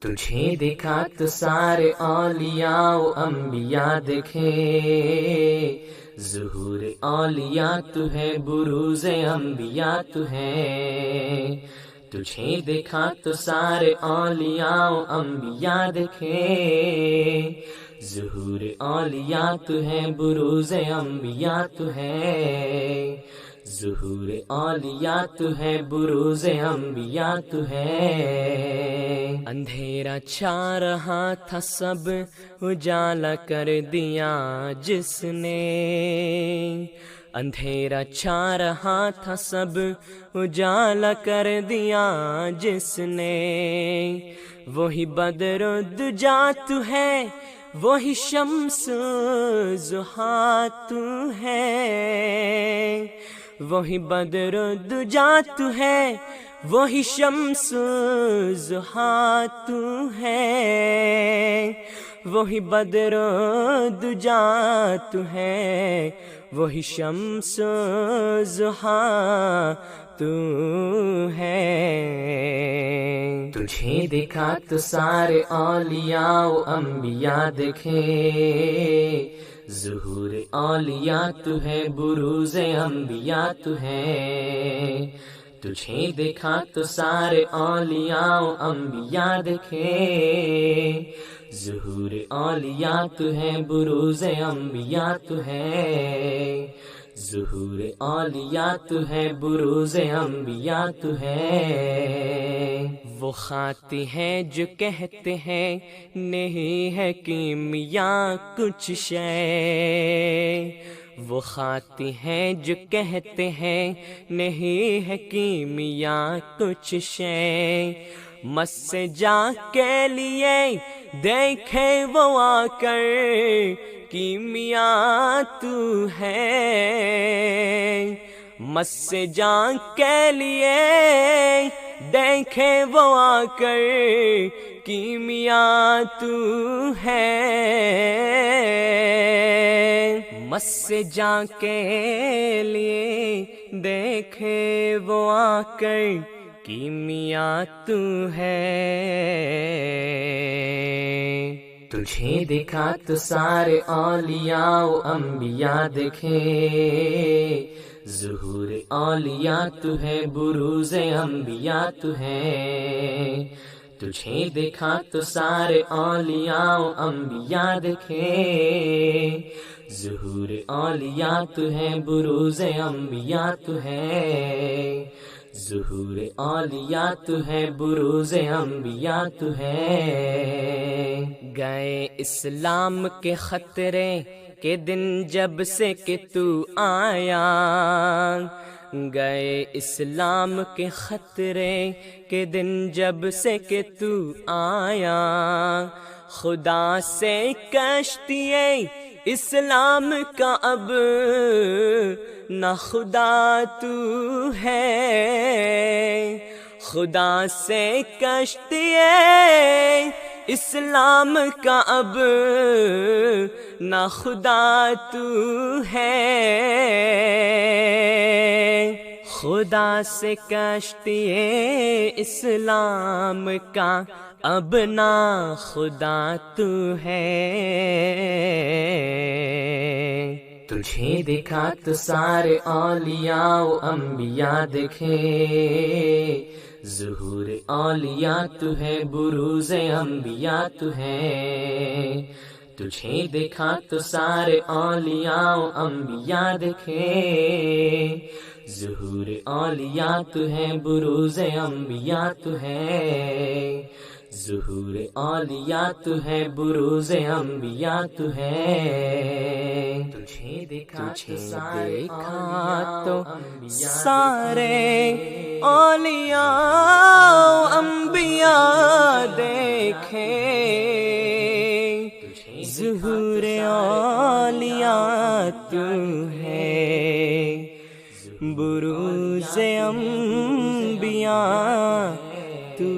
تجھے دیکھا تو سارے اولیاء و انبیاء دیکھے، ظہور اولیاء تو ہے، بروز انبیاء تو ہے۔ تجھے دیکھا تو سارے اولیاء و انبیاء دیکھے، ظہور اولیاء تو ہے، بروز انبیاء تو ہے۔ ظہور اولیاء تو ہے، بروز انبیاء تو ہے۔ اندھیرا چھا رہا تھا سب اجالا کر دیا جس نے، اندھیرا چھا رہا تھا سب اجالا کر دیا جس نے۔ وہی بدر و دجا تو ہے، وہی شمس ضحیٰ تو ہے۔ وہی بدر و دجا تو ہے، وہی شمس ضحیٰ تو ہے۔ وہی بدر و دجا تو ہے، وہی شمس ضحیٰ تو ہے۔ تجھے دیکھا تو سارے اولیاء و انبیاء دیکھے، ظہور اولیاء تو ہے، بروز انبیاء تو ہے۔ تجھے دیکھا تو سارے اولیاء و انبیاء دیکھے، ظہور اولیاء تو ہے، بروز انبیاء تو ہے۔ ظہور اولیاء تو ہے، بروز انبیاء تو ہے۔ وہ خاتی ہیں جو کہتے ہیں نہیں ہے کیمیاء کچھ شے، وہ خاتی ہیں جو کہتے ہیں نہیں ہے کیمیاء کچھ شے۔ مس سے جا کے لیے دیکھے وہ آ کر کیمیاء تو ہے۔ مس سے جا کے لیے دیکھے وہ آ کر کیمیاء تو ہے۔ مس سے جا کے لیے دیکھے وہ آ کر کیمیاء تو ہے۔ تجھے دیکھا تو سارے اولیاء و انبیاء دیکھے، ظہور اولیاء تو ہے، بروز انبیاء تو ہے۔ تجھے دیکھا تو سارے اولیاء و انبیاء دیکھے، ظہور اولیاء تو ہے، بروز انبیاء تو ہے۔ ظہور اولیاء تو ہے، بروز انبیاء تو ہے۔ گئے اسلام کے خطرے کے دن جب سے کہ تو آیا، گئے اسلام کے خطرے کے دن جب سے کہ تو آیا۔ خدا سے کشتیے اسلام کا اب نہ خدا تو ہے۔ خدا سے کشتیے اسلام کا اب نہ خدا تو ہے۔ خدا سے کشتی اسلام کا اب نہ خدا تو ہے۔ تجھے دیکھا تو سارے اولیاء و انبیاء دیکھے، ظہور اولیاء تو ہے، بروز انبیاء تو ہے۔ تجھے دیکھا تو سارے اولیاء و انبیاء دیکھے، ظہور اولیاء تو ہے، بروز انبیاء تو ہے۔ ظہور اولیاء تو ہے، بروز انبیاء تو ہے۔ تجھے دیکھا تو سارے اولیاء و انبیاء دیکھے، ظہور اولیاء تو ہے، بروز انبیاء تو